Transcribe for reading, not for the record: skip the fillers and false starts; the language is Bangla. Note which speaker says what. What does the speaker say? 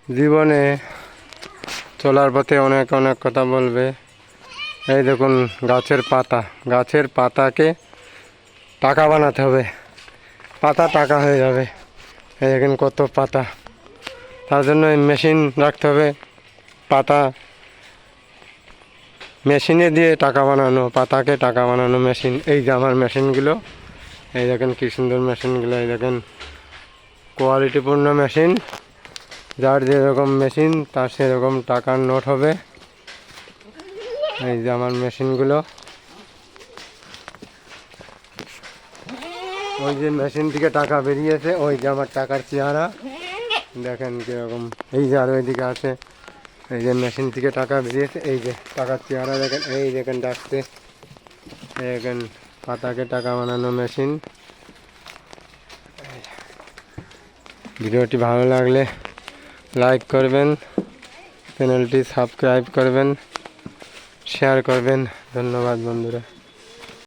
Speaker 1: জীবনে চলার পথে অনেক অনেক কথা বলবে। এই দেখুন গাছের পাতাকে টাকা বানাতে হবে, পাতা টাকা হয়ে যাবে। এই দেখেন কত পাতা, তার জন্য মেশিন রাখতে হবে। পাতা মেশিনে দিয়ে টাকা বানানো, পাতাকে টাকা বানানো মেশিন। এই যে আমার মেশিনগুলো, এই দেখেন কী সুন্দর মেশিনগুলো। এই দেখেন কোয়ালিটিপূর্ণ মেশিন, যার যেরকম মেশিন তার সেরকম টাকার নোট হবে। এই যে আমার মেশিনগুলো, ওই যে মেশিন থেকে টাকা বেরিয়েছে, ওই যে আমার টাকার চেহারা দেখেন কীরকম। এই যে আর ওইদিকে আছে, এই যে মেশিন থেকে টাকা বেরিয়েছে, এই যে টাকার চেহারা দেখেন। এই দেখেন ডাকছে, এই দেখেন পাতাকে টাকা বানানো মেশিন। ভিডিওটি ভালো লাগলে লাইক করবেন, চ্যানেলটি সাবস্ক্রাইব করবেন, শেয়ার করবেন। ধন্যবাদ বন্ধুরা।